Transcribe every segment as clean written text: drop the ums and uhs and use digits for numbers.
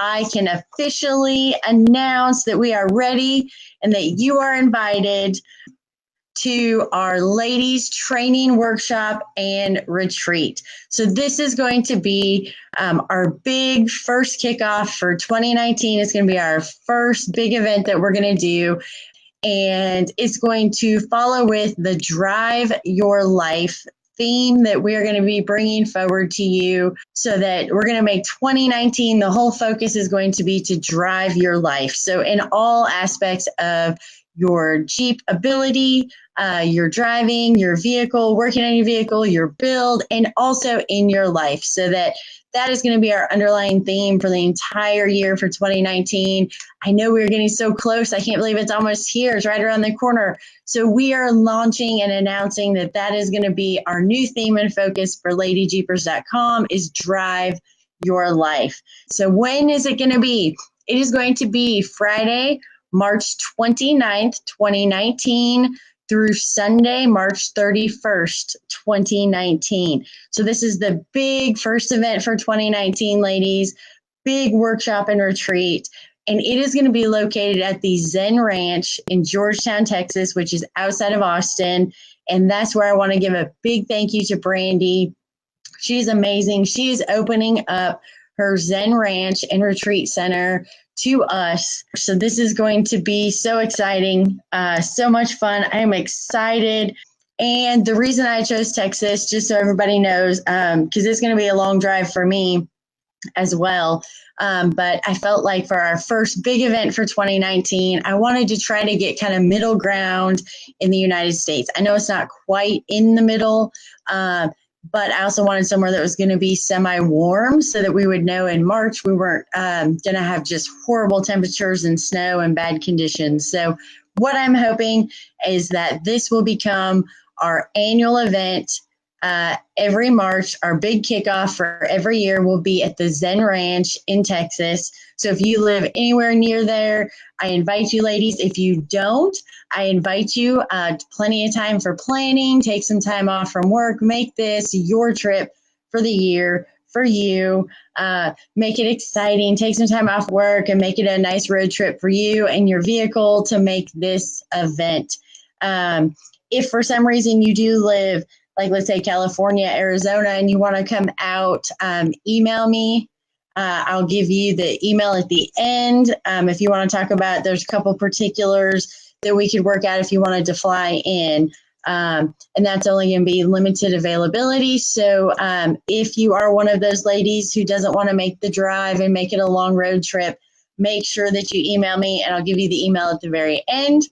I can officially announce that we are ready and that you are invited to our ladies training workshop and retreat. So this is going to be our big first kickoff for 2019. It's going to be our first big event that we're going to do. And it's going to follow with the Drive Your Life theme that we are going to be bringing forward to you, so that we're going to make 2019, the whole focus is going to be to drive your life. So in all aspects of your Jeep ability, your driving, your vehicle, working on your vehicle, your build, and also in your life. So that is going to be our underlying theme for the entire year for 2019. I know we're getting so close. I can't believe it's almost here. It's right around the corner. So we are launching and announcing that is going to be our new theme and focus for LadyJeepers.com is Drive Your Life. So when is it going to be? It is going to be Friday, March 29th, 2019 through Sunday, March 31st, 2019. So this is the big first event for 2019, ladies, big workshop and retreat. And it is going to be located at the Zen Ranch in Georgetown, Texas, which is outside of Austin. And that's where I want to give a big thank you to Brandy. She's amazing. She is opening up her Zen Ranch and Retreat Center to us. So this is going to be so exciting, so much fun. I am excited. And the reason I chose Texas, just so everybody knows, because it's going to be a long drive for me as well. But I felt like for our first big event for 2019, I wanted to try to get kind of middle ground in the United States. I know it's not quite in the middle, but I also wanted somewhere that was going to be semi-warm so that we would know in March we weren't going to have just horrible temperatures and snow and bad conditions. So what I'm hoping is that this will become our annual event every March. Our big kickoff for every year will be at the Zen Ranch in Texas. So if you live anywhere near there, I invite you, ladies. If you don't, I invite you plenty of time for planning. Take some time off from work. Make this your trip for the year for you. Make it exciting. Take some time off work and make it a nice road trip for you and your vehicle to make this event. If for some reason you do live, like let's say California, Arizona, and you want to come out, email me. I'll give you the email at the end. If you want to talk about, there's a couple particulars that we could work out if you wanted to fly in. And that's only going to be limited availability. So if you are one of those ladies who doesn't want to make the drive and make it a long road trip, make sure that you email me and I'll give you the email at the very end.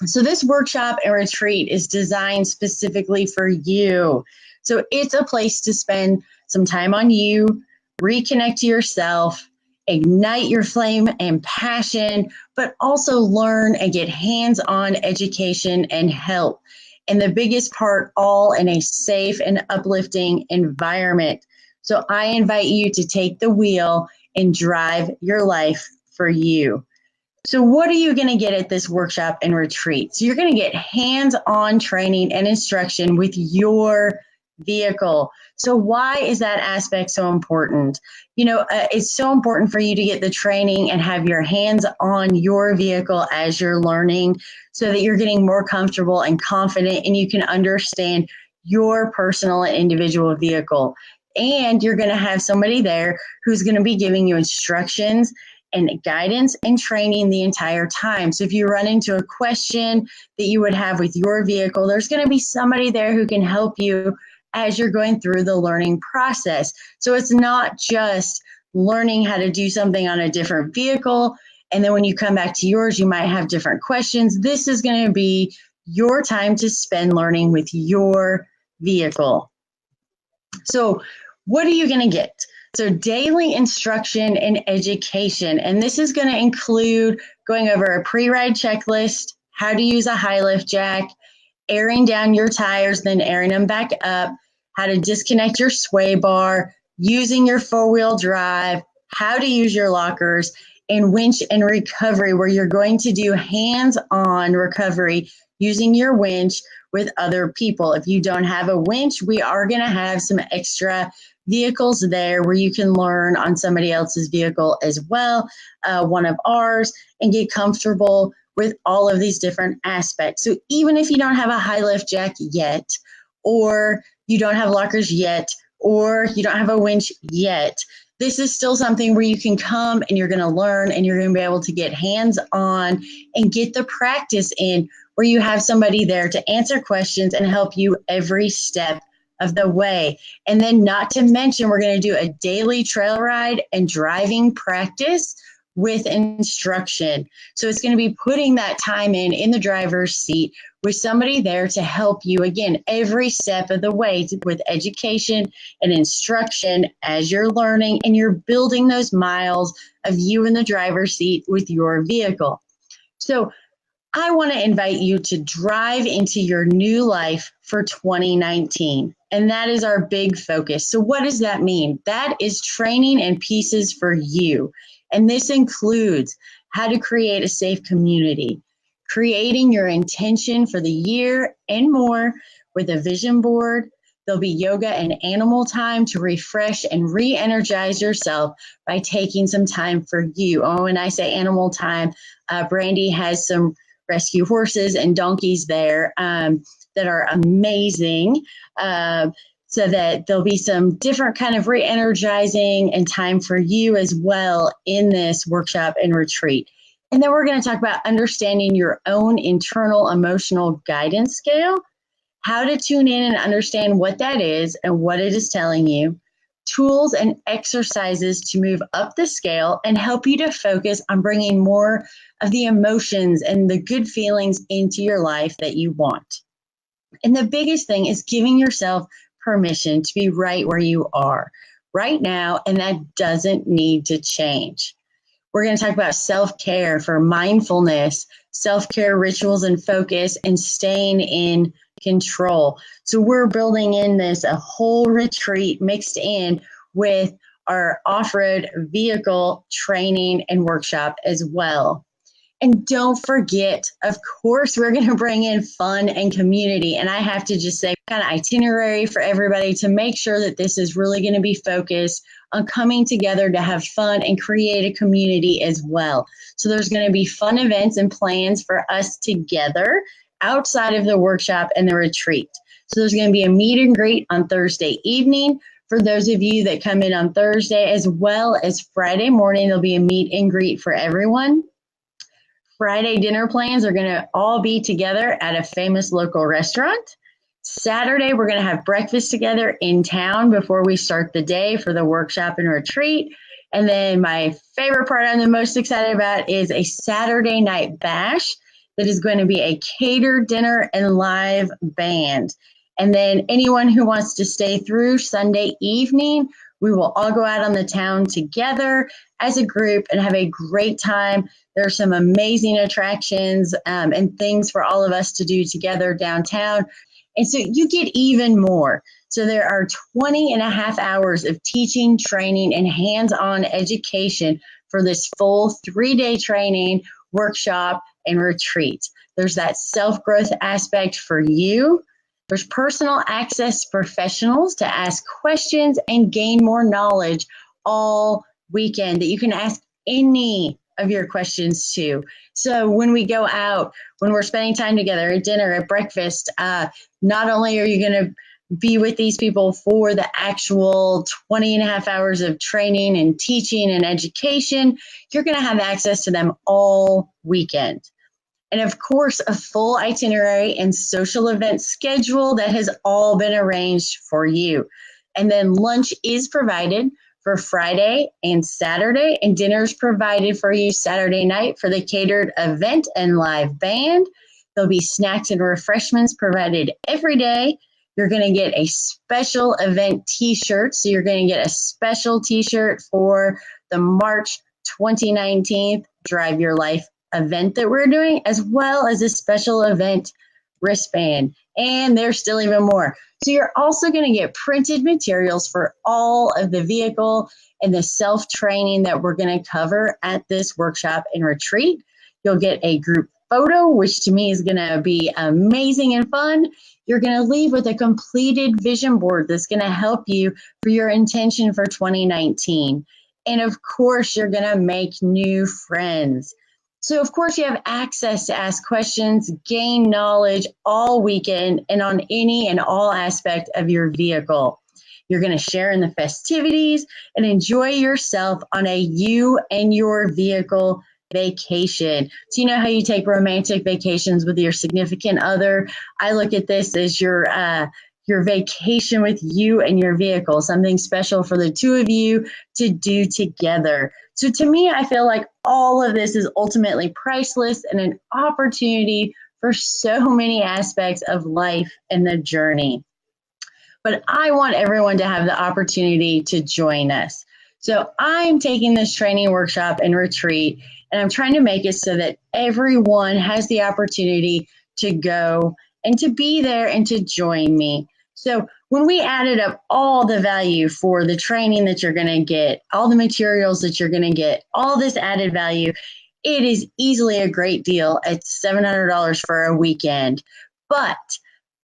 So this workshop and retreat is designed specifically for you. So it's a place to spend some time on you, reconnect to yourself, ignite your flame and passion, but also learn and get hands-on education and help. And the biggest part, all in a safe and uplifting environment. So I invite you to take the wheel and drive your life for you. So what are you going to get at this workshop and retreat? So you're going to get hands-on training and instruction with your vehicle. So why is that aspect so important? You know, it's so important for you to get the training and have your hands on your vehicle as you're learning so that you're getting more comfortable and confident and you can understand your personal and individual vehicle. And you're going to have somebody there who's going to be giving you instructions and guidance and training the entire time. So if you run into a question that you would have with your vehicle, there's going to be somebody there who can help you as you're going through the learning process. So it's not just learning how to do something on a different vehicle, and then when you come back to yours, you might have different questions. This is going to be your time to spend learning with your vehicle. So what are you going to get? So daily instruction and education, and this is going to include going over a pre-ride checklist, how to use a high lift jack, airing down your tires, then airing them back up, how to disconnect your sway bar, using your four-wheel drive, how to use your lockers, and winch and recovery, where you're going to do hands-on recovery using your winch with other people. If you don't have a winch, we are going to have some extra vehicles there where you can learn on somebody else's vehicle as well, one of ours, and get comfortable with all of these different aspects. So even if you don't have a high lift jack yet, or you don't have lockers yet, or you don't have a winch yet, this is still something where you can come and you're going to learn and you're going to be able to get hands on and get the practice in where you have somebody there to answer questions and help you every step of the way. And then not to mention, we're going to do a daily trail ride and driving practice with instruction. So it's going to be putting that time in the driver's seat with somebody there to help you, again, every step of the way with education and instruction as you're learning and you're building those miles of you in the driver's seat with your vehicle. So I want to invite you to drive into your new life for 2019. And that is our big focus. So what does that mean? That is training and pieces for you. And this includes how to create a safe community, creating your intention for the year and more with a vision board. There'll be yoga and animal time to refresh and re-energize yourself by taking some time for you. Oh, and I say animal time, Brandy has some rescue horses and donkeys there that are amazing. So that there'll be some different kind of re-energizing and time for you as well in this workshop and retreat. And then we're going to talk about understanding your own internal emotional guidance scale, how to tune in and understand what that is and what it is telling you, tools and exercises to move up the scale and help you to focus on bringing more of the emotions and the good feelings into your life that you want. And the biggest thing is giving yourself permission to be right where you are right now, and that doesn't need to change. We're going to talk about self-care for mindfulness, self-care rituals and focus, and staying in control. So we're building in this a whole retreat mixed in with our off-road vehicle training and workshop as well. And don't forget, of course, we're going to bring in fun and community. And I have to just say, kind of itinerary for everybody to make sure that this is really going to be focused on coming together to have fun and create a community as well. So there's going to be fun events and plans for us together outside of the workshop and the retreat. So there's going to be a meet and greet on Thursday evening for those of you that come in on Thursday, as well as Friday morning. There'll be a meet and greet for everyone. Friday dinner plans are going to all be together at a famous local restaurant. Saturday, we're going to have breakfast together in town before we start the day for the workshop and retreat. And then my favorite part I'm the most excited about is a Saturday night bash that is going to be a catered dinner and live band. And then anyone who wants to stay through Sunday evening, we will all go out on the town together as a group and have a great time. There are some amazing attractions and things for all of us to do together downtown. And so you get even more. So there are 20 and a half hours of teaching, training, and hands-on education for this full 3-day training, workshop, and retreat. There's that self-growth aspect for you. There's personal access to professionals to ask questions and gain more knowledge all weekend that you can ask any of your questions to. So when we go out, when we're spending time together at dinner, at breakfast, not only are you going to be with these people for the actual 20 and a half hours of training and teaching and education, you're going to have access to them all weekend. And of course, a full itinerary and social event schedule that has all been arranged for you. And then lunch is provided for Friday and Saturday, and dinner's provided for you Saturday night for the catered event and live band. There'll be snacks and refreshments provided every day. You're going to get a special event t-shirt. So you're going to get a special t-shirt for the March 2019 Drive Your Life event that we're doing, as well as a special event wristband. And there's still even more. So you're also going to get printed materials for all of the vehicle and the self-training that we're going to cover at this workshop and retreat. You'll get a group photo, which to me is going to be amazing and fun. You're going to leave with a completed vision board that's going to help you for your intention for 2019. And of course, you're going to make new friends. So, of course, you have access to ask questions, gain knowledge all weekend and on any and all aspect of your vehicle. You're going to share in the festivities and enjoy yourself on a you and your vehicle vacation. So you know how you take romantic vacations with your significant other? I look at this as your vacation with you and your vehicle, something special for the two of you to do together. So to me, I feel like all of this is ultimately priceless and an opportunity for so many aspects of life and the journey. But I want everyone to have the opportunity to join us. So I'm taking this training workshop and retreat, and I'm trying to make it so that everyone has the opportunity to go and to be there and to join me. So when we added up all the value for the training that you're going to get, all the materials that you're going to get, all this added value, it is easily a great deal at $700 for a weekend. But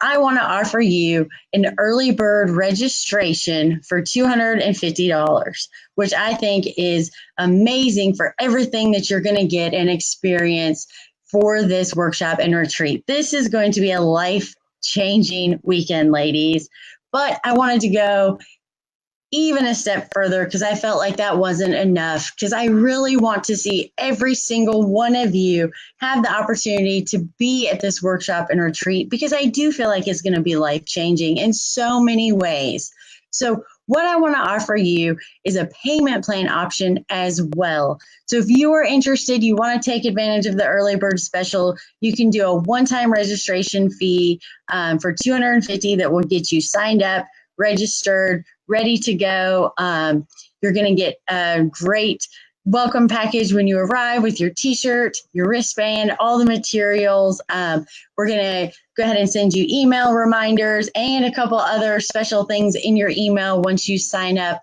I want to offer you an early bird registration for $250, which I think is amazing for everything that you're going to get and experience for this workshop and retreat. This is going to be a life-changing weekend, ladies. But I wanted to go even a step further because I felt like that wasn't enough, because I really want to see every single one of you have the opportunity to be at this workshop and retreat, because I do feel like it's going to be life-changing in so many ways. So what I want to offer you is a payment plan option as well. So if you are interested, you want to take advantage of the early bird special, you can do a one-time registration fee for $250 that will get you signed up, registered, ready to go. You're going to get a great welcome package when you arrive with your t-shirt, your wristband, all the materials. We're going to go ahead and send you email reminders and a couple other special things in your email once you sign up,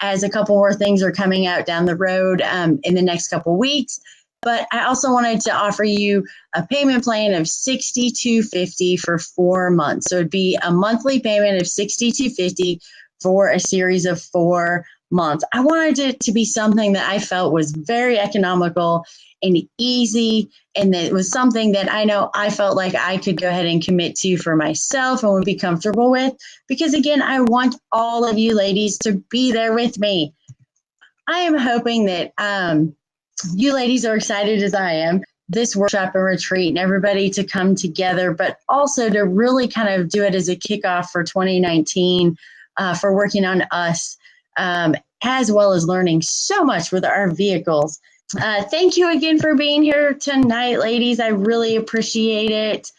as a couple more things are coming out down the road in the next couple weeks. But I also wanted to offer you a payment plan of $62.50 for 4 months. So it'd be a monthly payment of $62.50 for a series of 4 months. I wanted it to be something that I felt was very economical and easy, and that it was something that I know I felt like I could go ahead and commit to for myself and would be comfortable with, because again, I want all of you ladies to be there with me. I am hoping that you ladies are excited as I am, this workshop and retreat, and everybody to come together, but also to really kind of do it as a kickoff for 2019 for working on us, as well as learning so much with our vehicles. Thank you again for being here tonight, ladies. I really appreciate it.